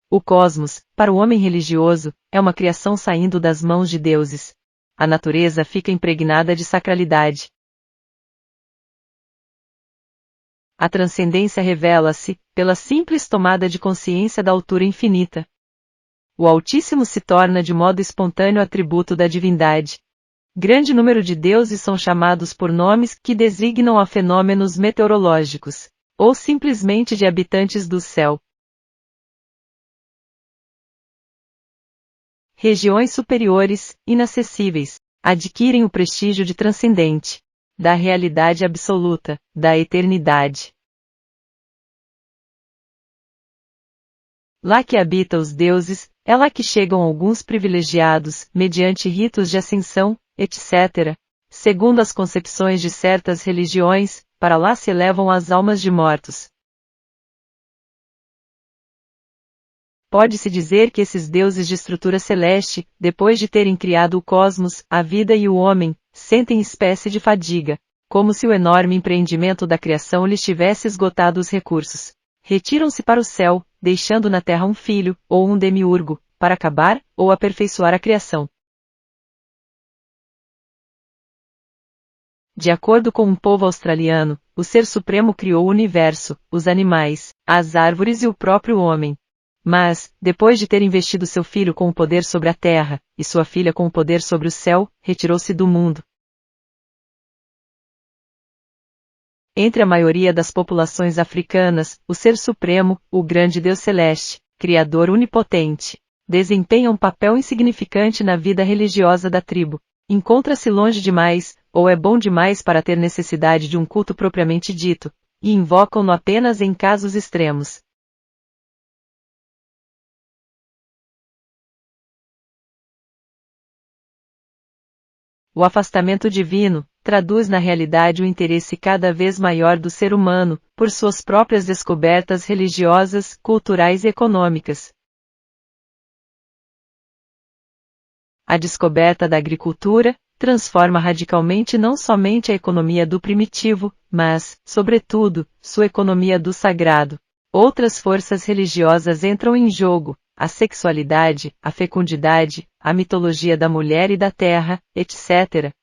O cosmos, para o homem religioso, é uma criação saindo das mãos de deuses. A natureza fica impregnada de sacralidade. A transcendência revela-se, pela simples tomada de consciência da altura infinita. O Altíssimo se torna de modo espontâneo atributo da divindade. Grande número de deuses são chamados por nomes que designam a fenômenos meteorológicos, ou simplesmente de habitantes do céu. Regiões superiores, inacessíveis, adquirem o prestígio de transcendente, da realidade absoluta, da eternidade. Lá que habita os deuses, é lá que chegam alguns privilegiados, mediante ritos de ascensão, etc. Segundo as concepções de certas religiões, para lá se elevam as almas de mortos. Pode-se dizer que esses deuses de estrutura celeste, depois de terem criado o cosmos, a vida e o homem, sentem espécie de fadiga, como se o enorme empreendimento da criação lhes tivesse esgotado os recursos. Retiram-se para o céu, deixando na terra um filho, ou um demiurgo, para acabar, ou aperfeiçoar a criação. De acordo com um povo australiano, o Ser Supremo criou o universo, os animais, as árvores e o próprio homem. Mas, depois de ter investido seu filho com o poder sobre a terra, e sua filha com o poder sobre o céu, retirou-se do mundo. Entre a maioria das populações africanas, o Ser Supremo, o grande Deus Celeste, Criador onipotente, desempenha um papel insignificante na vida religiosa da tribo. Encontra-se longe demais, ou é bom demais para ter necessidade de um culto propriamente dito, e invocam-no apenas em casos extremos. O afastamento divino traduz na realidade o interesse cada vez maior do ser humano, por suas próprias descobertas religiosas, culturais e econômicas. A descoberta da agricultura transforma radicalmente não somente a economia do primitivo, mas, sobretudo, sua economia do sagrado. Outras forças religiosas entram em jogo, a sexualidade, a fecundidade, a mitologia da mulher e da terra, etc.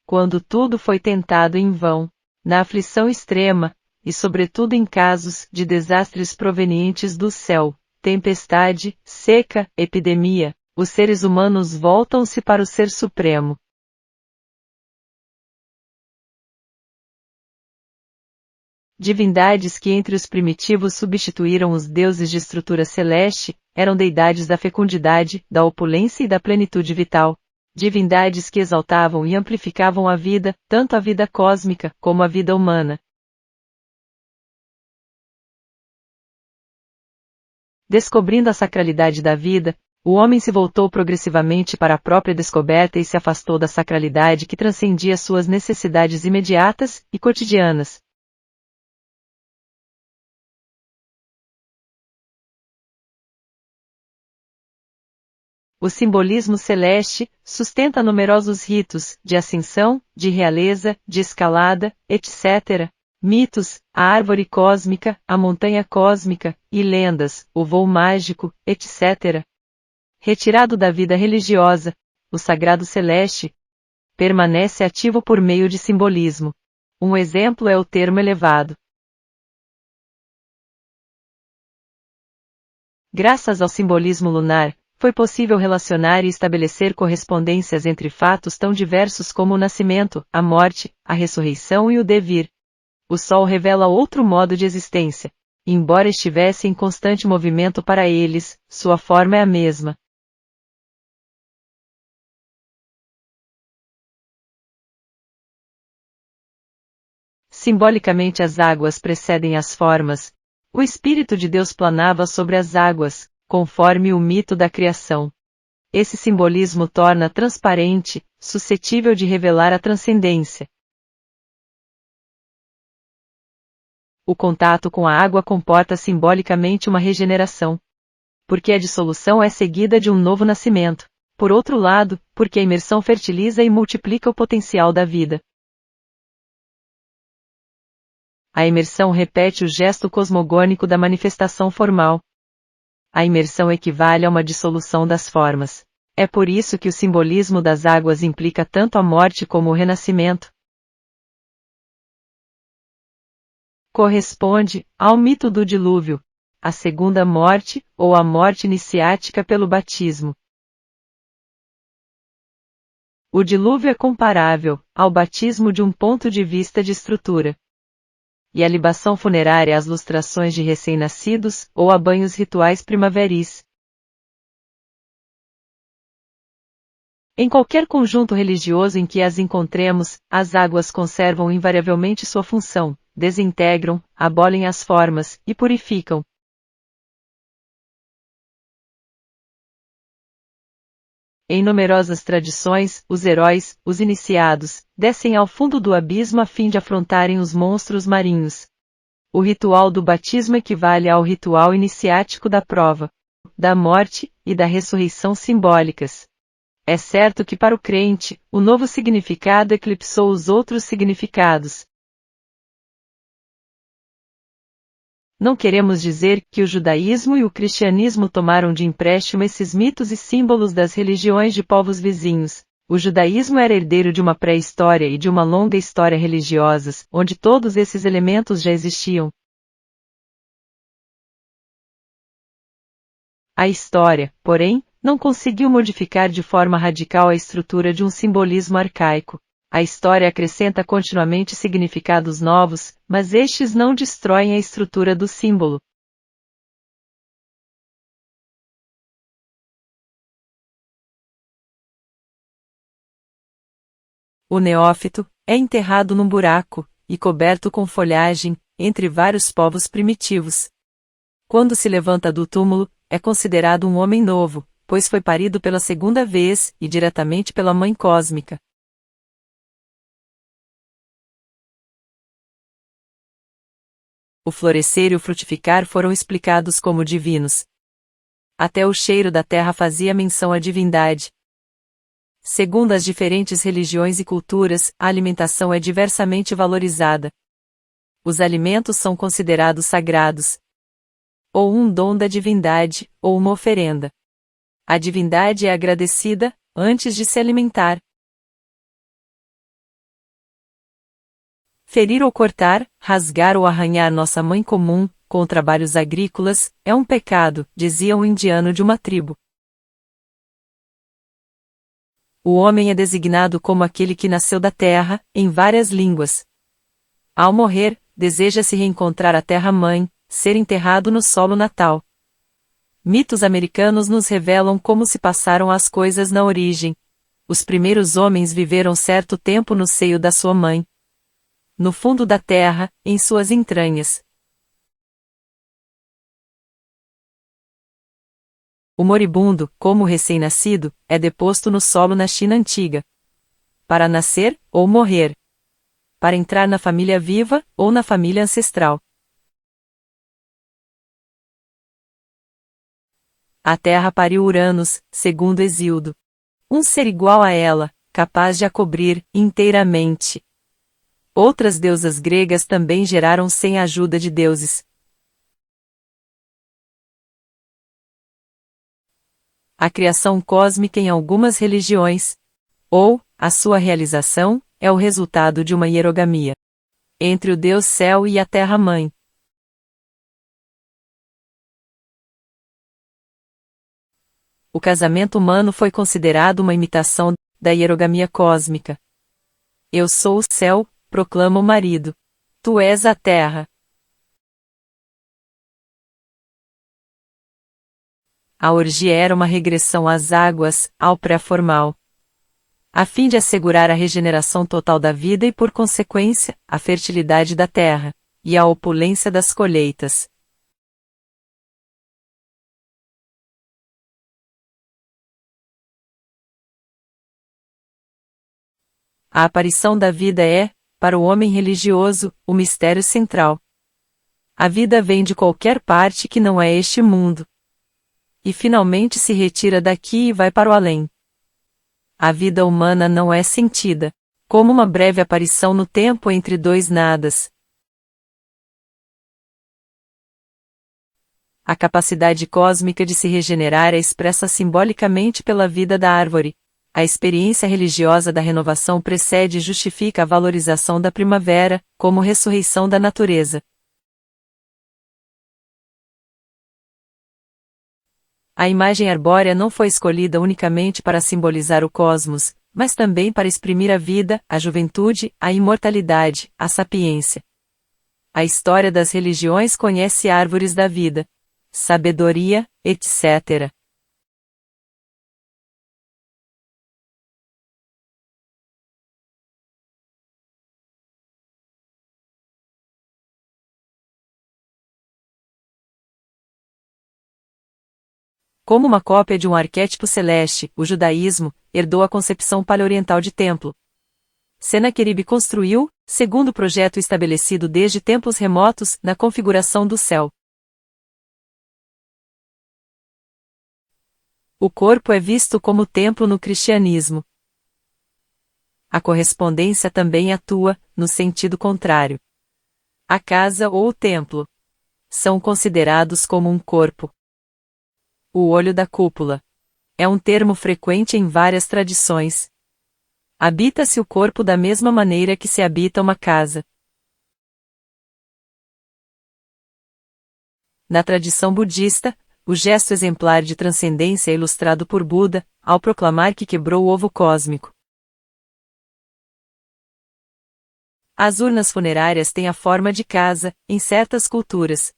Quando tudo foi tentado em vão, na aflição extrema, e sobretudo em casos de desastres provenientes do céu, tempestade, seca, epidemia, os seres humanos voltam-se para o Ser Supremo. Divindades que entre os primitivos substituíram os deuses de estrutura celeste, eram deidades da fecundidade, da opulência e da plenitude vital. Divindades que exaltavam e amplificavam a vida, tanto a vida cósmica, como a vida humana. Descobrindo a sacralidade da vida, o homem se voltou progressivamente para a própria descoberta e se afastou da sacralidade que transcendia suas necessidades imediatas e cotidianas. O simbolismo celeste sustenta numerosos ritos de ascensão, de realeza, de escalada, etc. Mitos, a árvore cósmica, a montanha cósmica, e lendas, o voo mágico, etc. Retirado da vida religiosa, o sagrado celeste permanece ativo por meio de simbolismo. Um exemplo é o termo elevado. Graças ao simbolismo lunar, foi possível relacionar e estabelecer correspondências entre fatos tão diversos como o nascimento, a morte, a ressurreição e o devir. O Sol revela outro modo de existência. Embora estivesse em constante movimento para eles, sua forma é a mesma. Simbolicamente as águas precedem as formas. O Espírito de Deus planava sobre as águas, conforme o mito da criação. Esse simbolismo torna transparente, suscetível de revelar a transcendência. O contato com a água comporta simbolicamente uma regeneração. Porque a dissolução é seguida de um novo nascimento. Por outro lado, porque a imersão fertiliza e multiplica o potencial da vida. A imersão repete o gesto cosmogônico da manifestação formal. A imersão equivale a uma dissolução das formas. É por isso que o simbolismo das águas implica tanto a morte como o renascimento. Corresponde ao mito do dilúvio, a segunda morte, ou a morte iniciática pelo batismo. O dilúvio é comparável ao batismo de um ponto de vista de estrutura. E a libação funerária às lustrações de recém-nascidos, ou a banhos rituais primaveris. Em qualquer conjunto religioso em que as encontremos, as águas conservam invariavelmente sua função, desintegram, abolem as formas, e purificam. Em numerosas tradições, os heróis, os iniciados, descem ao fundo do abismo a fim de afrontarem os monstros marinhos. O ritual do batismo equivale ao ritual iniciático da prova, da morte e da ressurreição simbólicas. É certo que para o crente, o novo significado eclipsou os outros significados. Não queremos dizer que o judaísmo e o cristianismo tomaram de empréstimo esses mitos e símbolos das religiões de povos vizinhos. O judaísmo era herdeiro de uma pré-história e de uma longa história religiosas, onde todos esses elementos já existiam. A história, porém, não conseguiu modificar de forma radical a estrutura de um simbolismo arcaico. A história acrescenta continuamente significados novos, mas estes não destroem a estrutura do símbolo. O neófito é enterrado num buraco, e coberto com folhagem, entre vários povos primitivos. Quando se levanta do túmulo, é considerado um homem novo, pois foi parido pela segunda vez, e diretamente pela Mãe Cósmica. O florescer e o frutificar foram explicados como divinos. Até o cheiro da terra fazia menção à divindade. Segundo as diferentes religiões e culturas, a alimentação é diversamente valorizada. Os alimentos são considerados sagrados, ou um dom da divindade, ou uma oferenda. A divindade é agradecida, antes de se alimentar. Ferir ou cortar, rasgar ou arranhar nossa mãe comum, com trabalhos agrícolas, é um pecado, dizia um indiano de uma tribo. O homem é designado como aquele que nasceu da terra, em várias línguas. Ao morrer, deseja-se reencontrar a terra-mãe, ser enterrado no solo natal. Mitos americanos nos revelam como se passaram as coisas na origem. Os primeiros homens viveram certo tempo no seio da sua mãe. No fundo da terra, em suas entranhas. O moribundo, como o recém-nascido, é deposto no solo na China antiga. Para nascer, ou morrer. Para entrar na família viva, ou na família ancestral. A terra pariu Uranos, segundo Hesíodo. Um ser igual a ela, capaz de a cobrir inteiramente. Outras deusas gregas também geraram sem a ajuda de deuses. A criação cósmica em algumas religiões, ou, a sua realização, é o resultado de uma hierogamia entre o Deus Céu e a Terra-mãe. O casamento humano foi considerado uma imitação da hierogamia cósmica. Eu sou o céu, proclama o marido. Tu és a terra. A orgia era uma regressão às águas, ao pré-formal. A fim de assegurar a regeneração total da vida e, por consequência, a fertilidade da terra, e a opulência das colheitas. A aparição da vida é, para o homem religioso, o mistério central. A vida vem de qualquer parte que não é este mundo. E finalmente se retira daqui e vai para o além. A vida humana não é sentida, como uma breve aparição no tempo entre dois nadas. A capacidade cósmica de se regenerar é expressa simbolicamente pela vida da árvore. A experiência religiosa da renovação precede e justifica a valorização da primavera, como ressurreição da natureza. A imagem arbórea não foi escolhida unicamente para simbolizar o cosmos, mas também para exprimir a vida, a juventude, a imortalidade, a sapiência. A história das religiões conhece árvores da vida, sabedoria, etc. Como uma cópia de um arquétipo celeste, o judaísmo herdou a concepção paleoriental de templo. Senaqueribe construiu, segundo o projeto estabelecido desde tempos remotos, na configuração do céu. O corpo é visto como templo no cristianismo. A correspondência também atua, no sentido contrário. A casa ou o templo são considerados como um corpo. O olho da cúpula é um termo frequente em várias tradições. Habita-se o corpo da mesma maneira que se habita uma casa. Na tradição budista, o gesto exemplar de transcendência é ilustrado por Buda, ao proclamar que quebrou o ovo cósmico. As urnas funerárias têm a forma de casa, em certas culturas.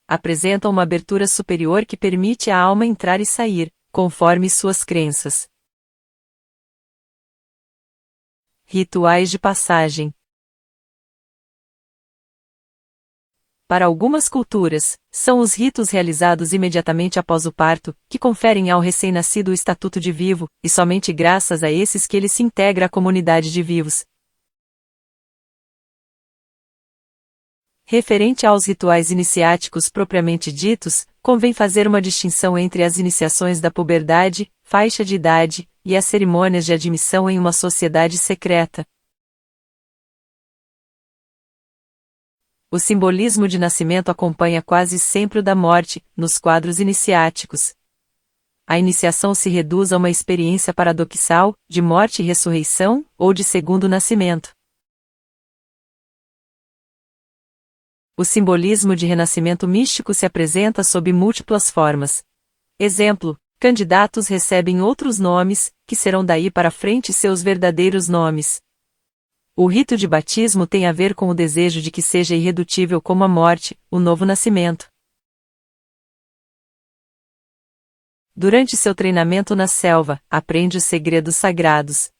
Apresentam uma abertura superior que permite à alma entrar e sair, conforme suas crenças. Rituais de passagem. Para algumas culturas, são os ritos realizados imediatamente após o parto, que conferem ao recém-nascido o estatuto de vivo, e somente graças a esses que ele se integra à comunidade de vivos. Referente aos rituais iniciáticos propriamente ditos, convém fazer uma distinção entre as iniciações da puberdade, faixa de idade, e as cerimônias de admissão em uma sociedade secreta. O simbolismo de nascimento acompanha quase sempre o da morte, nos quadros iniciáticos. A iniciação se reduz a uma experiência paradoxal, de morte e ressurreição, ou de segundo nascimento. O simbolismo de renascimento místico se apresenta sob múltiplas formas. Exemplo: candidatos recebem outros nomes, que serão daí para frente seus verdadeiros nomes. O rito de batismo tem a ver com o desejo de que seja irredutível como a morte, o novo nascimento. Durante seu treinamento na selva, aprende os segredos sagrados.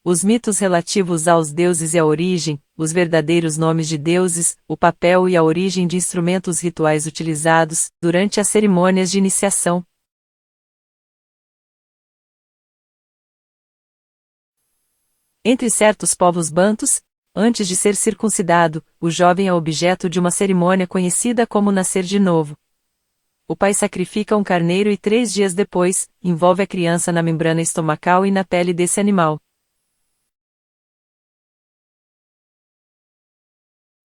Os mitos relativos aos deuses e à origem, os verdadeiros nomes de deuses, o papel e a origem de instrumentos rituais utilizados, durante as cerimônias de iniciação. Entre certos povos bantus, antes de ser circuncidado, o jovem é objeto de uma cerimônia conhecida como nascer de novo. O pai sacrifica um carneiro e 3 dias depois, envolve a criança na membrana estomacal e na pele desse animal.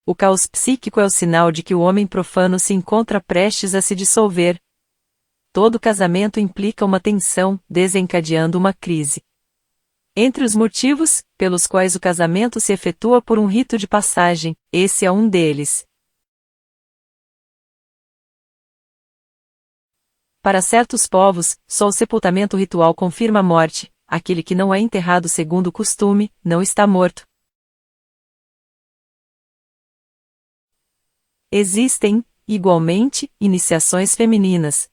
O caos psíquico é o sinal de que o homem profano se encontra prestes a se dissolver. Todo casamento implica uma tensão, desencadeando uma crise. Entre os motivos, pelos quais o casamento se efetua por um rito de passagem, esse é um deles. Para certos povos, só o sepultamento ritual confirma a morte, aquele que não é enterrado segundo o costume, não está morto. Existem, igualmente, iniciações femininas.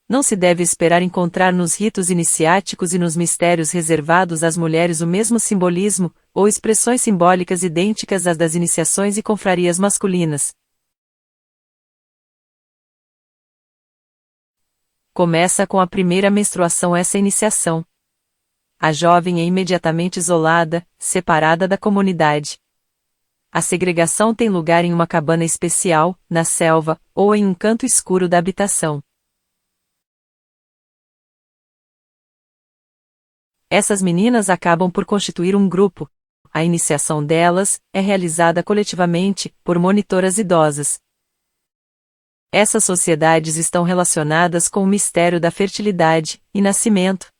Não se deve esperar encontrar nos ritos iniciáticos e nos mistérios reservados às mulheres o mesmo simbolismo, ou expressões simbólicas idênticas às das iniciações e confrarias masculinas. Começa com a primeira menstruação essa iniciação. A jovem é imediatamente isolada, separada da comunidade. A segregação tem lugar em uma cabana especial, na selva, ou em um canto escuro da habitação. Essas meninas acabam por constituir um grupo. A iniciação delas é realizada coletivamente, por monitoras idosas. Essas sociedades estão relacionadas com o mistério da fertilidade e nascimento.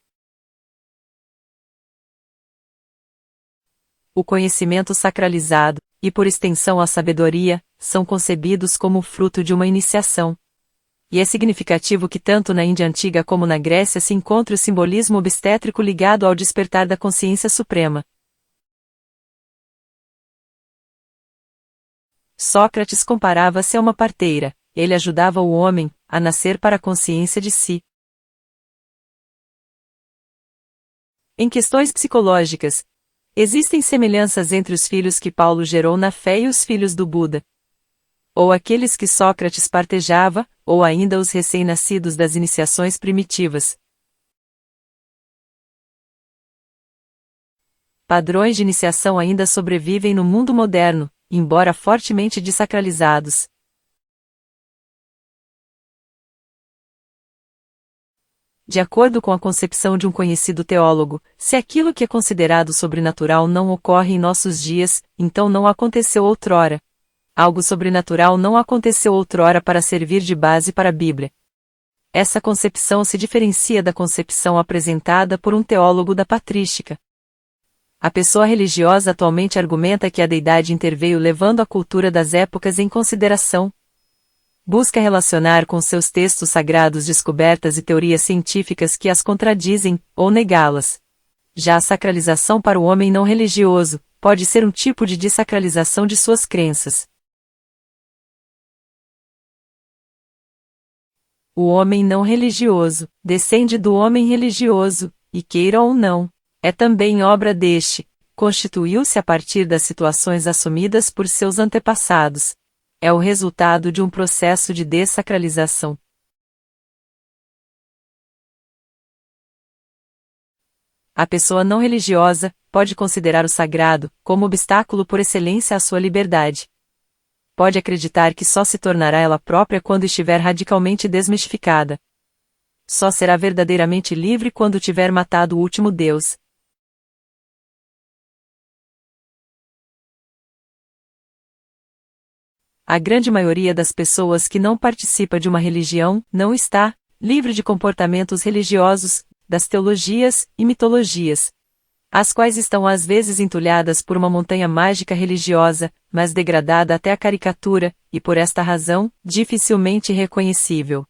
O conhecimento sacralizado, e por extensão a sabedoria, são concebidos como fruto de uma iniciação. E é significativo que tanto na Índia antiga como na Grécia se encontre o simbolismo obstétrico ligado ao despertar da consciência suprema. Sócrates comparava-se a uma parteira, ele ajudava o homem a nascer para a consciência de si. Em questões psicológicas, existem semelhanças entre os filhos que Paulo gerou na fé e os filhos do Buda. Ou aqueles que Sócrates partejava, ou ainda os recém-nascidos das iniciações primitivas. Padrões de iniciação ainda sobrevivem no mundo moderno, embora fortemente desacralizados. De acordo com a concepção de um conhecido teólogo, se aquilo que é considerado sobrenatural não ocorre em nossos dias, então não aconteceu outrora. Algo sobrenatural não aconteceu outrora para servir de base para a Bíblia. Essa concepção se diferencia da concepção apresentada por um teólogo da patrística. A pessoa religiosa atualmente argumenta que a deidade interveio levando a cultura das épocas em consideração. Busca relacionar com seus textos sagrados descobertas e teorias científicas que as contradizem, ou negá-las. Já a sacralização para o homem não religioso, pode ser um tipo de desacralização de suas crenças. O homem não religioso, descende do homem religioso, e queira ou não, é também obra deste, constituiu-se a partir das situações assumidas por seus antepassados. É o resultado de um processo de dessacralização. A pessoa não religiosa pode considerar o sagrado como obstáculo por excelência à sua liberdade. Pode acreditar que só se tornará ela própria quando estiver radicalmente desmistificada. Só será verdadeiramente livre quando tiver matado o último Deus. A grande maioria das pessoas que não participa de uma religião não está livre de comportamentos religiosos, das teologias e mitologias, as quais estão às vezes entulhadas por uma montanha mágica religiosa, mas degradada até a caricatura, e por esta razão, dificilmente reconhecível.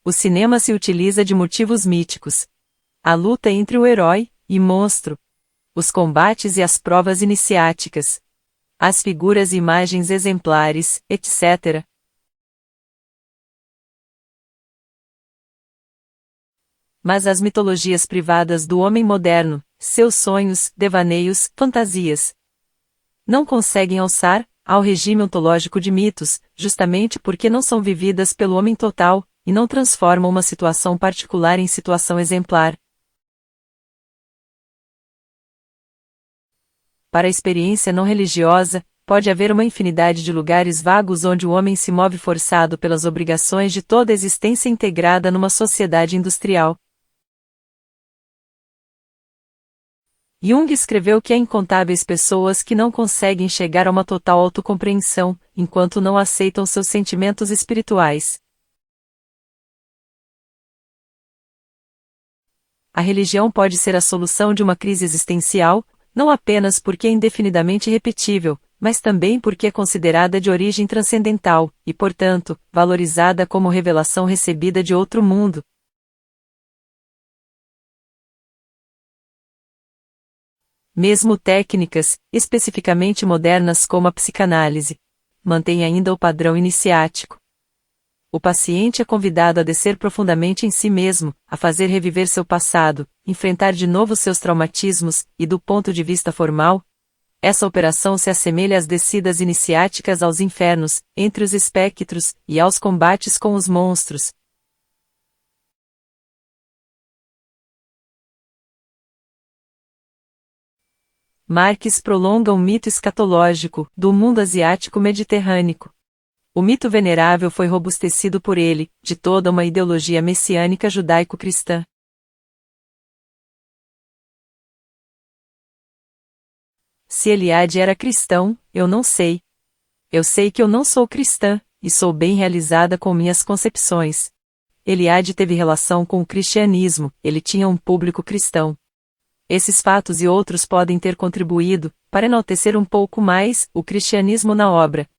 O cinema se utiliza de motivos míticos. A luta entre o herói e monstro, os combates e as provas iniciáticas, as figuras e imagens exemplares, etc. Mas as mitologias privadas do homem moderno, seus sonhos, devaneios, fantasias, não conseguem alçar ao regime ontológico de mitos, justamente porque não são vividas pelo homem total, e não transformam uma situação particular em situação exemplar. Para a experiência não religiosa, pode haver uma infinidade de lugares vagos onde o homem se move forçado pelas obrigações de toda a existência integrada numa sociedade industrial. Jung escreveu que há incontáveis pessoas que não conseguem chegar a uma total autocompreensão, enquanto não aceitam seus sentimentos espirituais. A religião pode ser a solução de uma crise existencial, não apenas porque é indefinidamente repetível, mas também porque é considerada de origem transcendental, e portanto, valorizada como revelação recebida de outro mundo. Mesmo técnicas, especificamente modernas como a psicanálise, mantêm ainda o padrão iniciático. O paciente é convidado a descer profundamente em si mesmo, a fazer reviver seu passado, enfrentar de novo seus traumatismos, e do ponto de vista formal, essa operação se assemelha às descidas iniciáticas aos infernos, entre os espectros, e aos combates com os monstros. Marx prolonga um mito escatológico do mundo asiático mediterrâneo. O mito venerável foi robustecido por ele, de toda uma ideologia messiânica judaico-cristã. Se Eliade era cristão, eu não sei. Eu sei que eu não sou cristã, e sou bem realizada com minhas concepções. Eliade teve relação com o cristianismo, ele tinha um público cristão. Esses fatos e outros podem ter contribuído, para enaltecer um pouco mais, o cristianismo na obra,